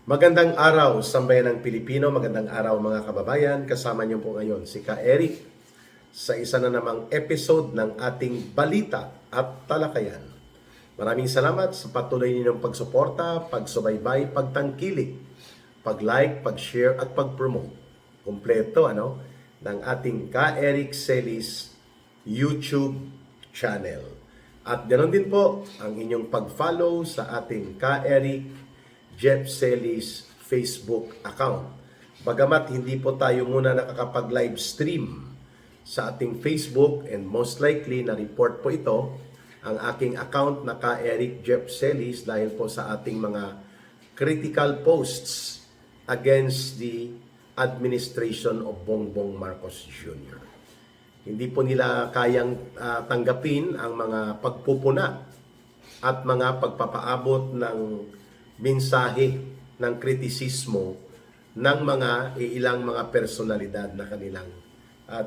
Magandang araw, sambayan ng Pilipino. Magandang araw mga kababayan. Kasama niyo po ngayon si Ka Eric sa isa na namang episode ng ating balita at talakayan. Maraming salamat sa patuloy ninyong pagsuporta, pagsubaybay, pagtangkilik, pag-like, pag-share at pag-promote. Kompleto ng ating Ka Eric Celis YouTube channel. At ganoon din po ang inyong pag-follow sa ating Ka Eric Jeff Celis Facebook account. Bagamat hindi po tayo muna nakakapag-live stream sa ating Facebook and most likely na-report po ito ang aking account na Ka Eric Jeff Celis dahil po sa ating mga critical posts against the administration of Bongbong Marcos Jr. Hindi po nila kayang tanggapin ang mga pagpupuna at mga pagpapaabot ng mensahe ng kritisismo ng mga ilang mga personalidad na kanilang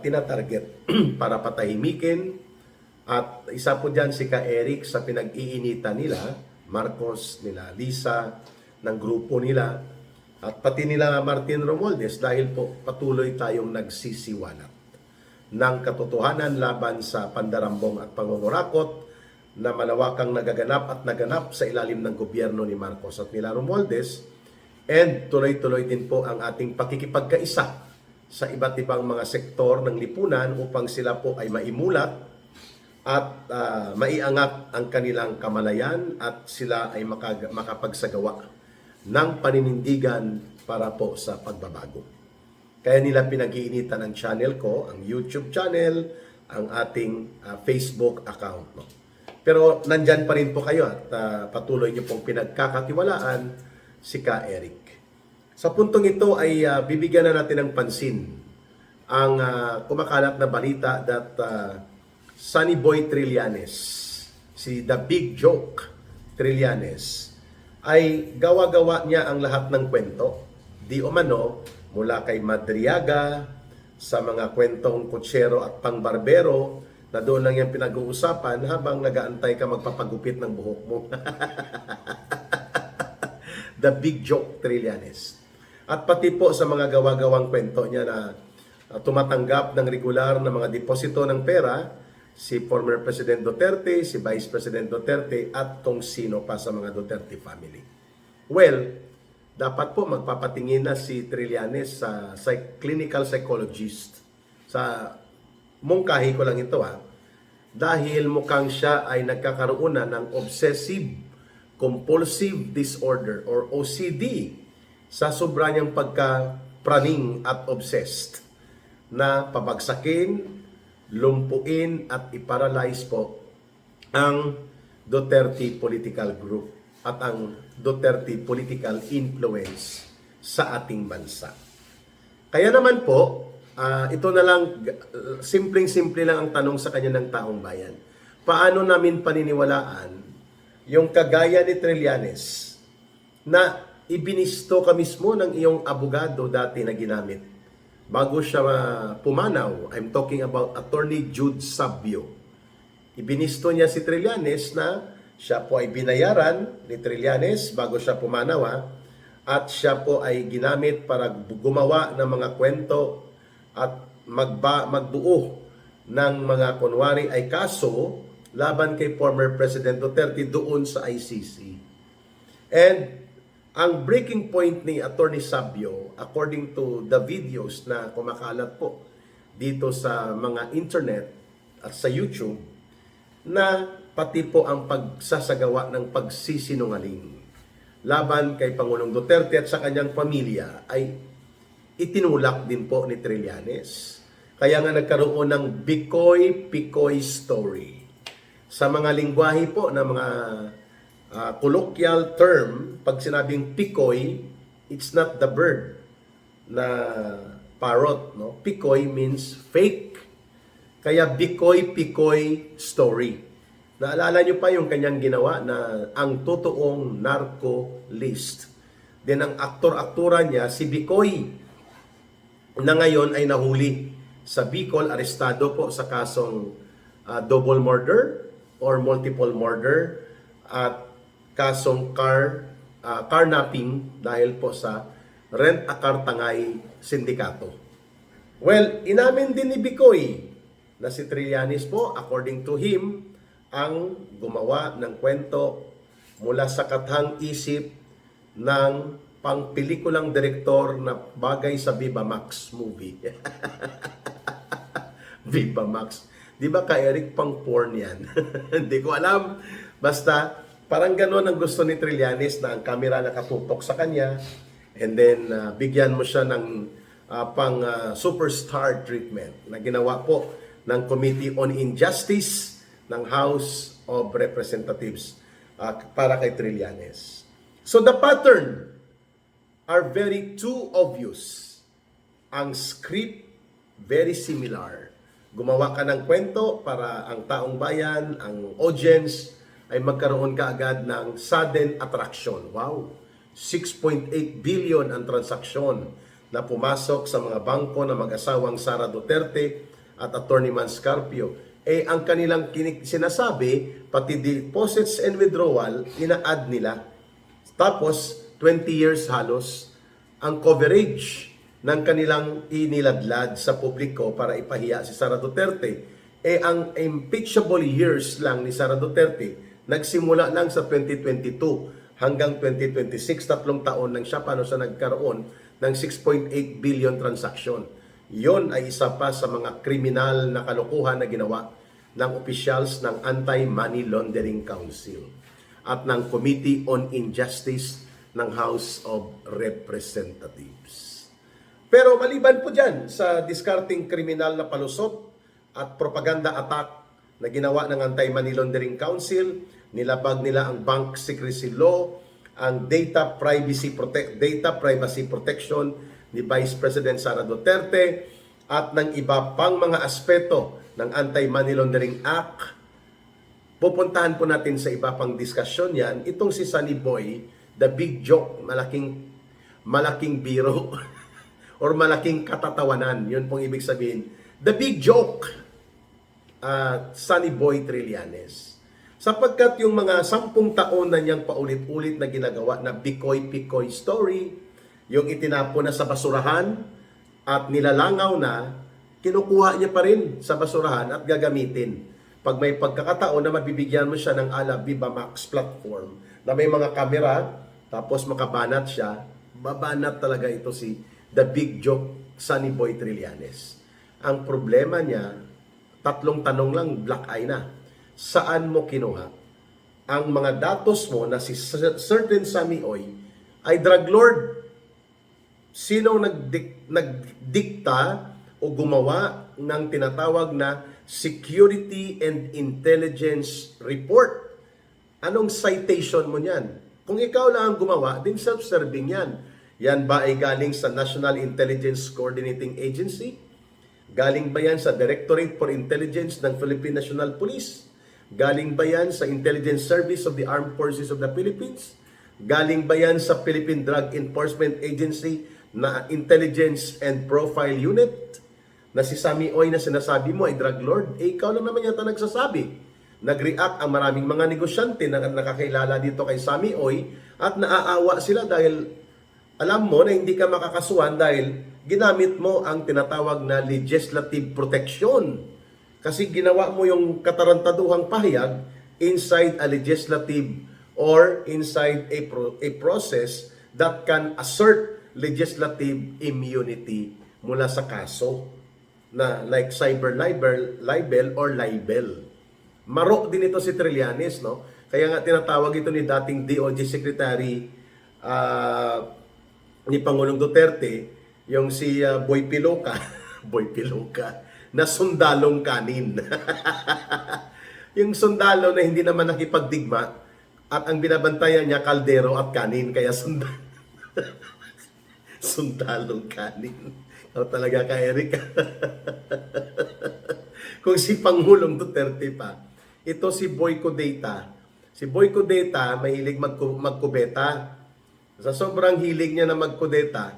tinatarget para patahimikin. At isa po dyan si Ka Eric sa pinag-iinitan nila, Marcos, nila Lisa, ng grupo nila, at pati nila Martin Romualdez dahil po patuloy tayong nagsisiwalat ng katotohanan laban sa pandarambong at pangungurakot na malawakang nagaganap at naganap sa ilalim ng gobyerno ni Marcos at nila Romualdez, and tuloy-tuloy din po ang ating pakikipagkaisa sa iba't ibang mga sektor ng lipunan upang sila po ay maimulat at maiangat ang kanilang kamalayan at sila ay makapagsagawa ng paninindigan para po sa pagbabago. Kaya nila pinag-iinitan ang channel ko, ang YouTube channel, ang ating Facebook account. Pero nandyan pa rin po kayo at patuloy niyo pong pinagkakatiwalaan si Ka Eric. Sa puntong ito ay bibigyan na natin ng pansin ang kumakalat na balita that Sunny Boy Trillanes, si The Big Joke Trillanes, ay gawa-gawa niya ang lahat ng kwento. Di umano mula kay Madriaga sa mga kwentong kutsero at pangbarbero na doon lang yung pinag-uusapan habang nag-aantay ka magpapagupit ng buhok mo. The Big Joke Trillanes. At pati po sa mga gawa-gawang kwento niya na tumatanggap ng regular na mga deposito ng pera, si former President Duterte, si Vice President Duterte, at kung sino pa sa mga Duterte family. Well, dapat po magpapatingin na si Trillanes sa clinical psychologist. Sa mungkahi ko lang ito dahil mukhang siya ay nagkakaroon na ng obsessive compulsive disorder or OCD sa sobra niyang pagka-praning at obsessed na pabagsakin, lumpuin at iparalyze po ang Duterte political group at ang Duterte political influence sa ating bansa. Kaya naman po, ito na lang, simpleng-simple lang ang tanong sa kanya ng taong bayan. Paano namin paniniwalaan yung kagaya ni Trillanes na ibinisto ka mismo ng iyong abogado dati na ginamit bago siya pumanaw? I'm talking about Attorney Jude Sabio. Ibinisto niya si Trillanes na siya po ay binayaran ni Trillanes bago siya pumanaw at siya po ay ginamit para gumawa ng mga kwento at magbuo ng mga kunwari ay kaso laban kay former President Duterte doon sa ICC. And ang breaking point ni Attorney Sabio, according to the videos na kumakalat po dito sa mga internet at sa YouTube, na pati po ang pagsasagawa ng pagsisinungaling laban kay Pangulong Duterte at sa kanyang pamilya ay itinulak din po ni Trillanes. Kaya nga nagkaroon ng Bikoy-Pikoy story. Sa mga lingwahe po na mga colloquial term, pag sinabing Pikoy, it's not the bird na parrot. Pikoy means fake. Kaya Bikoy-Pikoy story. Naalala nyo pa yung kanyang ginawa na ang totoong narco list. Then ang aktor-aktura niya, si Bikoy, na ngayon ay nahuli sa Bicol, arestado po sa kasong double murder or multiple murder at kasong car carnapping dahil po sa rent-a-car tangay sindikato. Well, inamin din ni Bicoy na si Trillanes po, according to him, ang gumawa ng kwento mula sa kathang isip ng pangpelikulang direktor na bagay sa Viva Max movie. Viva Max. Di ba ka Eric pang porn yan? Hindi ko alam. Basta, parang gano'n ang gusto ni Trillanes na ang kamera nakatutok sa kanya and then bigyan mo siya ng superstar treatment na ginawa po ng Committee on Injustice ng House of Representatives para kay Trillanes. So the pattern are very too obvious. Ang script, very similar. Gumawa ka ng kwento para ang taong bayan, ang audience, ay magkaroon ka agad ng sudden attraction. Wow! 6.8 billion ang transaksyon na pumasok sa mga bangko ng mag-asawang Sara Duterte at Attorney Manscarpio. Ang kanilang sinasabi, pati deposits and withdrawal, ina-add nila. Tapos, 20 years halos, ang coverage ng kanilang iniladlad sa publiko para ipahiya si Sara Duterte. Ang impeachable years lang ni Sara Duterte, nagsimula lang sa 2022 hanggang 2026, 3 taon lang siya paano siya nagkaroon ng 6.8 billion transaction. Yon ay isa pa sa mga kriminal na kalokohan na ginawa ng officials ng Anti-Money Laundering Council at ng Committee on Injustice ng House of Representatives. Pero maliban po dyan sa discarding kriminal na palusot at propaganda attack na ginawa ng Anti-Money Laundering Council, nilabag nila ang Bank Secrecy Law, ang data privacy protection ni Vice President Sara Duterte at ng iba pang mga aspeto ng Anti-Money Laundering Act. Pupuntahan po natin sa iba pang diskusyon yan. Itong si Sunny Boy, the big joke, malaking biro or malaking katatawanan. Yun pong ibig sabihin. The big joke, Sunny Boy Trillanes. Sapagkat yung mga 10 taon na niyang paulit-ulit na ginagawa na Bicoy-Picoy story, yung itinapon na sa basurahan at nilalangaw na, kinukuha niya pa rin sa basurahan at gagamitin. Pag may pagkakataon na mabibigyan mo siya ng ala Viva Max platform na may mga kamera, tapos makabanat siya, babanat talaga ito si The Big Joke Sunny Boy Trillanes. Ang problema niya, 3 tanong lang, black eye na. Saan mo kinuha? Ang mga datos mo na si certain Sammy Oy ay drug lord. Sino nagdikta o gumawa ng tinatawag na Security and Intelligence Report? Anong citation mo niyan? Kung ikaw lang ang gumawa, din self-serving yan. Yan ba ay galing sa National Intelligence Coordinating Agency? Galing ba yan sa Directorate for Intelligence ng Philippine National Police? Galing ba yan sa Intelligence Service of the Armed Forces of the Philippines? Galing ba yan sa Philippine Drug Enforcement Agency na Intelligence and Profile Unit? Na si Sammy Oy na sinasabi mo ay drug lord? Ikaw lang naman yata nagsasabi. Nag-react ang maraming mga negosyante na nakakilala dito kay Sammy Oy at naaawa sila dahil alam mo na hindi ka makakasuhan dahil ginamit mo ang tinatawag na legislative protection. Kasi ginawa mo yung katarantaduhang pahayag inside a legislative or inside a process that can assert legislative immunity mula sa kaso na like cyber libel or libel. Marok din ito si Trillanes, no? Kaya nga tinatawag ito ni dating DOJ Secretary ni Pangulong Duterte, yung si Boy Piloca, Boy Piloca, na sundalong kanin. Yung sundalo na hindi naman nakipagdigma at ang binabantayan niya kaldero at kanin, kaya sundalong kanin. O talaga ka, Eric. Kung si Pangulong Duterte pa, ito si Boy Codeta. Si Boy Codeta mahilig magkubeta. Sa sobrang hilig niya na magkudeta,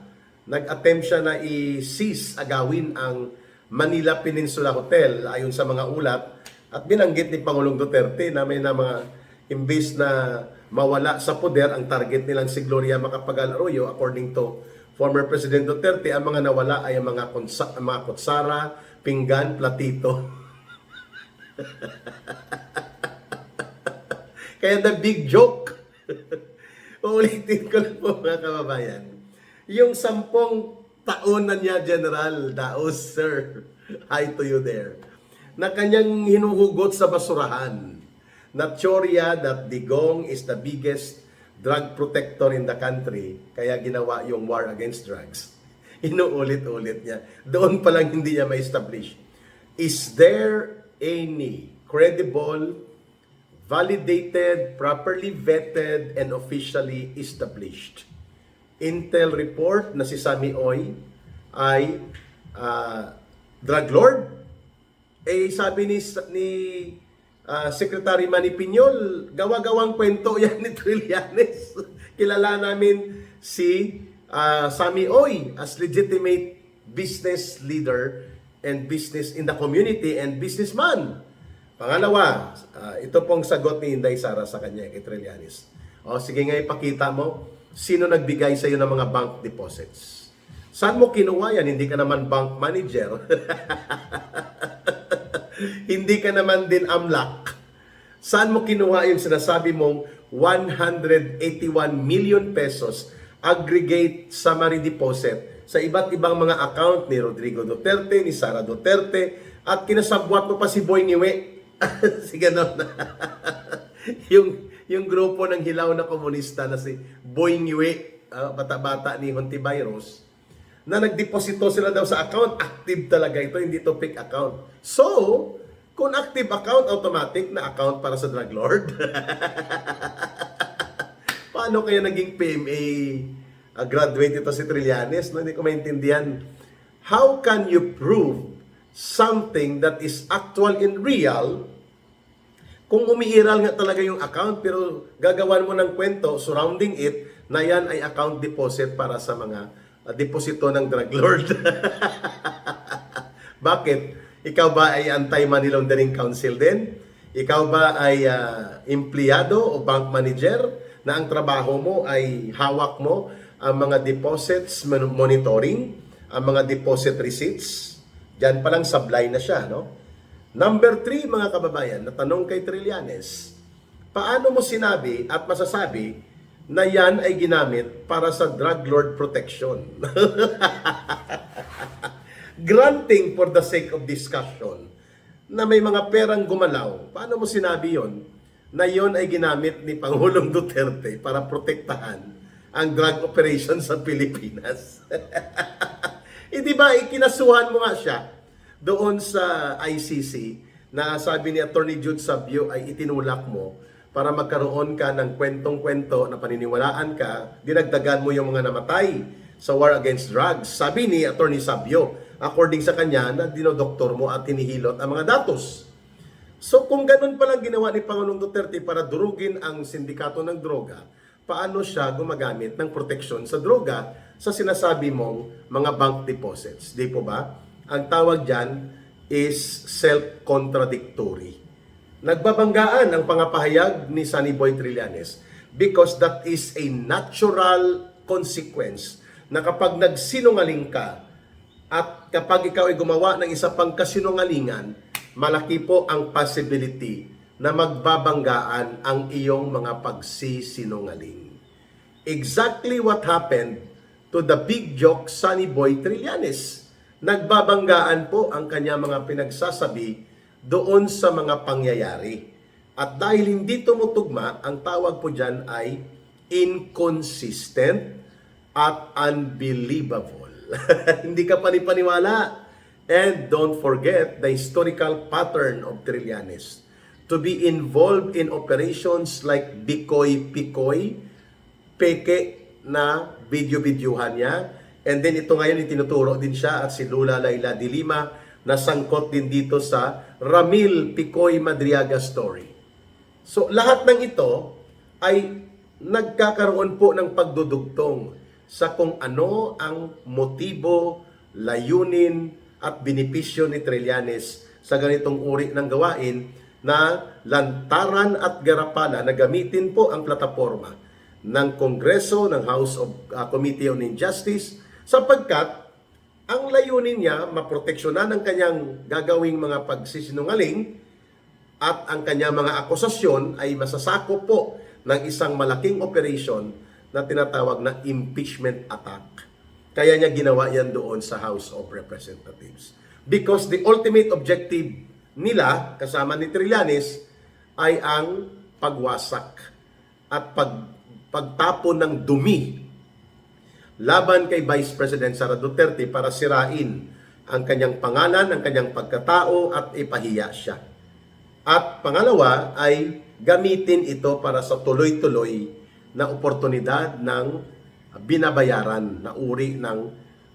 nag-attempt siya na i-seize, agawin ang Manila Peninsula Hotel ayon sa mga ulat at binanggit ni Pangulong Duterte na may na mga imbes na mawala sa poder. Ang target nilang si Gloria Macapagal Arroyo, according to former President Duterte, ang mga nawala ay ang mga kutsara, pinggan, platito. Kaya the big joke, uulitin ko lang po mga kababayan, yung 10 taon na niya, General Daos, sir, hi to you there, na kanyang hinuhugot sa basurahan, na teorya that Digong is the biggest drug protector in the country, kaya ginawa yung war against drugs. Inuulit-ulit niya. Doon pa lang hindi niya ma-establish. Is there any credible, validated, properly vetted, and officially established intel report na si Sammy Oy ay drug lord? Sabi ni Secretary Manny Piñol, gawa-gawang kwento yan ni Trillanes. Kilala namin si Sammy Oy as legitimate business leader and business in the community and businessman. Pangalawa, ito pong sagot ni Inday Sara sa kanya kay Trillanes. Sige nga, ipakita mo, sino nagbigay sa iyo ng mga bank deposits? Saan mo kinuha yan? Hindi ka naman bank manager. Hindi ka naman din AMLAC. Saan mo kinuha yung sinasabi mong 181 million pesos aggregate summary deposit sa iba't ibang mga account ni Rodrigo Duterte, ni Sara Duterte, at kinasabwat mo pa si Boy Niwe. Sige na. yung grupo ng hilaw na komunista na si Boy Niwe, bata-bata ni Hontiveros, na nagdeposito sila daw sa account. Active talaga ito, hindi to fake account. So, kung active account, automatic na account para sa drug lord. Paano kaya naging PMA graduate ito si Trillanes? No? Hindi ko maintindihan. How can you prove something that is actual and real kung umiiral nga talaga yung account, pero gagawan mo ng kwento surrounding it na yan ay account deposit para sa mga deposito ng drug lord? Bakit? Ikaw ba ay anti-money laundering council din? Ikaw ba ay empleyado o bank manager na ang trabaho mo ay hawak mo ang mga deposits monitoring, ang mga deposit receipts? Diyan pa lang sablay na siya, no? Number 3, mga kababayan, natanong kay Trillanes, paano mo sinabi at masasabi na yan ay ginamit para sa drug lord protection? Granting for the sake of discussion na may mga perang gumalaw, paano mo sinabi yon na yon ay ginamit ni Pangulong Duterte para protektahan ang drug operation sa Pilipinas? Di ba, ikinasuhan mo nga siya doon sa ICC na sabi ni Attorney Jude Sabio ay itinulak mo para magkaroon ka ng kwentong-kwento na paniniwalaan ka, dinagdagan mo yung mga namatay sa war against drugs. Sabi ni Attorney Sabio, according sa kanya, na dinodoktor mo at hinihilot ang mga datos. So kung ganun palang ginawa ni Pangulong Duterte para durugin ang sindikato ng droga, paano siya gumagamit ng proteksyon sa droga sa sinasabi mong mga bank deposits? Di po ba? Ang tawag dyan is self-contradictory. Nagbabanggaan ang pangapahayag ni Sunny Boy Trillanes because that is a natural consequence na kapag nagsinungaling ka at kapag ikaw ay gumawa ng isa pang kasinungalingan, malaki po ang possibility na magbabanggaan ang iyong mga pagsisinungaling. Exactly what happened to the big joke Sunny Boy Trillanes. Nagbabanggaan po ang kanya mga pinagsasabi doon sa mga pangyayari. At dahil hindi tumutugma, ang tawag po dyan ay inconsistent at unbelievable. Hindi ka panipaniwala. And don't forget the historical pattern of Trillanes to be involved in operations like Bikoy-Pikoy, peke na video-videohan niya. And then ito ngayon, itinuturo din siya at si Lula Layla de Lima na sangkot din dito sa Ramil Picoy Madriaga story. So lahat ng ito ay nagkakaroon po ng pagdudugtong sa kung ano ang motibo, layunin at benepisyo ni Trillanes sa ganitong uri ng gawain na lantaran at garapala na gamitin po ang plataforma ng Kongreso, ng House of Committee on Injustice, sapagkat ang layunin niya maproteksyonan ang kanyang gagawing mga pagsisinungaling at ang kanyang mga akusasyon ay masasakop po ng isang malaking operation na tinatawag na impeachment attack. Kaya niya ginawa yan doon sa House of Representatives. Because the ultimate objective nila, kasama ni Trillanes, ay ang pagwasak at pagtapon ng dumi laban kay Vice President Sara Duterte para sirain ang kanyang pangalan, ang kanyang pagkatao at ipahiya siya. At pangalawa ay gamitin ito para sa tuloy-tuloy na oportunidad ng binabayaran na uri ng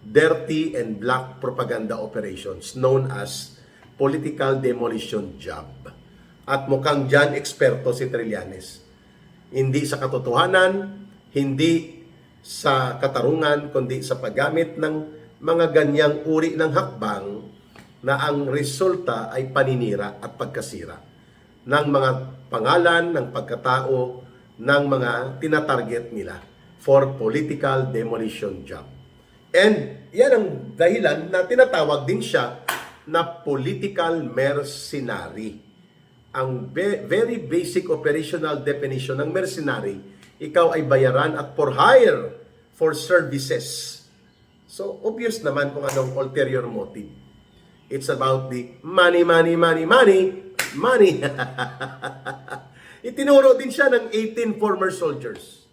dirty and black propaganda operations known as political demolition job. At mukhang dyan eksperto si Trillanes. Hindi sa katotohanan, hindi sa katarungan, kundi sa paggamit ng mga ganyang uri ng hakbang na ang resulta ay paninira at pagkasira ng mga pangalan, ng pagkatao, ng mga tinatarget nila for political demolition job. And yan ang dahilan na tinatawag din siya na political mercenary. Ang very basic operational definition ng mercenary, ikaw ay bayaran at for hire for services. So, obvious naman kung anong ulterior motive. It's about the money. Itinuro din siya ng 18 former soldiers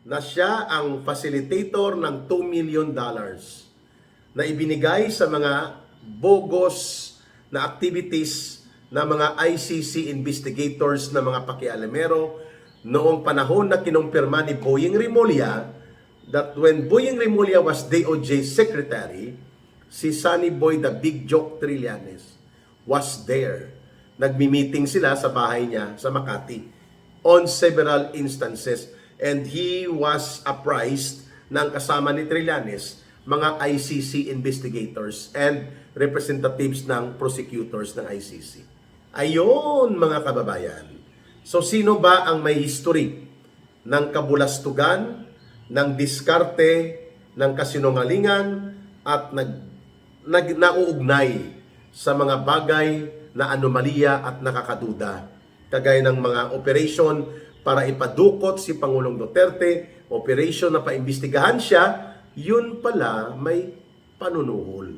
na siya ang facilitator ng $2 million na ibinigay sa mga bogus na activities na mga ICC investigators na mga pakialamero noong panahon na kinumpirma ni Boying Rimulya that when Boying Rimulya was DOJ Secretary, si Sunny Boy the Big Joke Trillanes was there. Nagmi-meeting sila sa bahay niya sa Makati on several instances and he was apprised ng kasama ni Trillanes mga ICC investigators and representatives ng prosecutors ng ICC. Ayon mga kababayan. So sino ba ang may history ng kabulastugan, ng diskarte, ng kasinungalingan at nauugnay sa mga bagay na anomalya at nakakaduda, kagaya ng mga operation para ipadukot si Pangulong Duterte, operation na paimbestigahan siya, yun pala may panunuhol.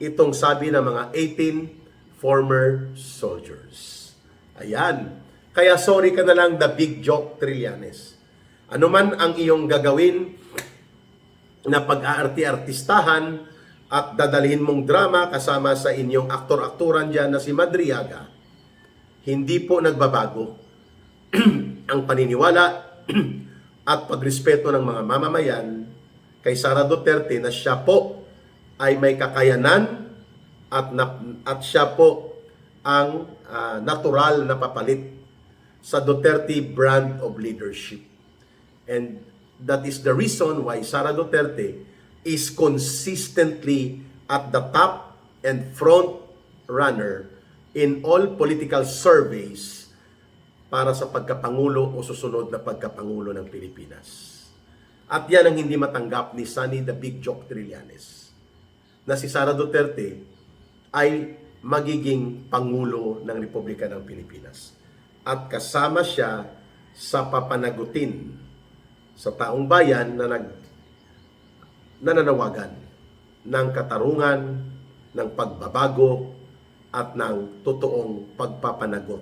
Itong sabi ng mga 18 former soldiers. Ayan. Kaya sorry ka na lang, the Big Joke Trillanes. Ano man ang iyong gagawin na pag-aarti-artistahan at dadalhin mong drama kasama sa inyong aktor-akturan dyan na si Madriaga, hindi po nagbabago ang paniniwala at pagrespeto ng mga mamamayan kay Sara Duterte na siya po ay may kakayanan at siya po ang natural na papalit sa Duterte brand of leadership. And that is the reason why Sara Duterte is consistently at the top and front runner in all political surveys para sa pagkapangulo o susunod na pagkapangulo ng Pilipinas. At yan ang hindi matanggap ni Sunny the Big Joke Trillanes, na si Sara Duterte ay magiging Pangulo ng Republika ng Pilipinas. At kasama siya sa papanagutin sa taong bayan na nananawagan ng katarungan, ng pagbabago, at ng totoong pagpapanagot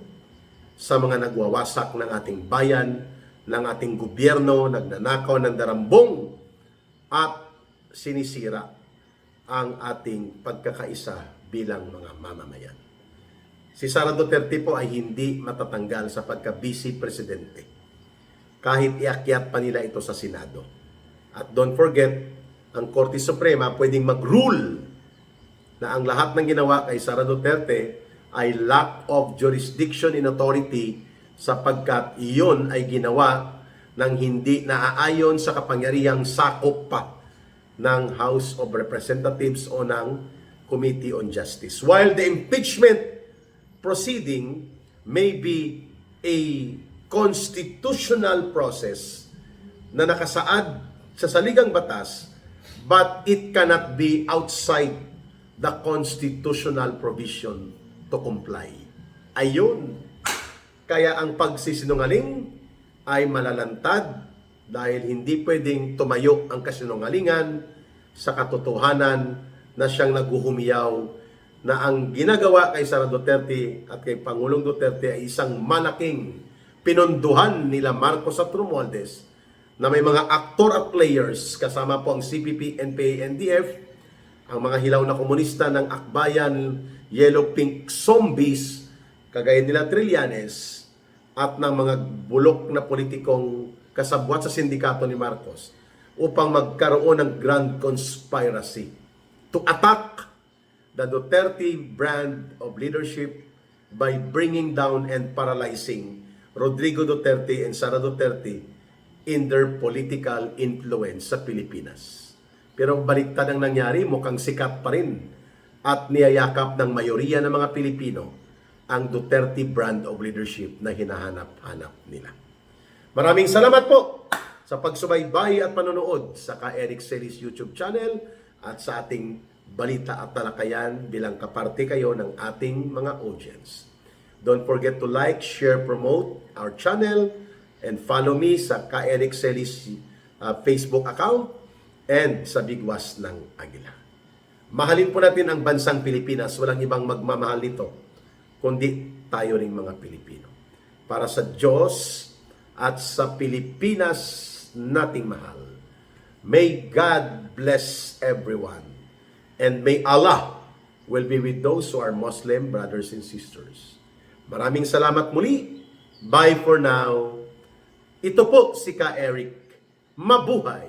sa mga nagwawasak ng ating bayan, ng ating gobyerno, nagnanakaw ng darambong, at sinisira ang ating pagkakaisa bilang mga mamamayan. Si Sara Duterte po ay hindi matatanggal sa pagka-vice presidente kahit iakyat pa nila ito sa Senado. At don't forget, ang Korte Suprema pwedeng mag-rule na ang lahat ng ginawa kay Sara Duterte ay lack of jurisdiction in authority sapagkat iyon ay ginawa ng hindi naaayon sa kapangyarihang sakop pa ng House of Representatives o ng Committee on Justice. While the impeachment proceeding may be a constitutional process na nakasaad sa saligang batas, but it cannot be outside the constitutional provision to comply. Ayun. Kaya ang pagsisinungaling ay malalantad dahil hindi pwedeng tumayo ang kasinungalingan sa katotohanan na siyang naguhumiyaw na ang ginagawa kay Sara Duterte at kay Pangulong Duterte ay isang malaking pinunduhan nila Marcos at Romualdez na may mga aktor at players kasama po ang CPP, NPA, NDF, ang mga hilaw na komunista ng Akbayan, Yellow Pink Zombies, kagaya nila Trillanes, at ng mga bulok na politikong kasabwat sa sindikato ni Marcos upang magkaroon ng grand conspiracy to attack the Duterte brand of leadership by bringing down and paralyzing Rodrigo Duterte and Sara Duterte in their political influence sa Pilipinas. Pero baliktad ang nangyari, mukhang sikat pa rin at niyayakap ng mayoriya ng mga Pilipino ang Duterte brand of leadership na hinahanap-hanap nila. Maraming salamat po sa pagsubaybay at panonood sa Eric Celis YouTube channel at sa ating balita at talakayan bilang kaparte kayo ng ating mga audience. Don't forget to like, share, promote our channel, and follow me sa Eric Celis Facebook account and sa Bigwas ng Agila. Mahalin po natin ang bansang Pilipinas. Walang ibang magmamahal nito kundi tayo ring mga Pilipino. Para sa Diyos at sa Pilipinas nating mahal. May God bless everyone. And may Allah will be with those who are Muslim brothers and sisters. Maraming salamat muli. Bye for now. Ito po si Eric. Mabuhay!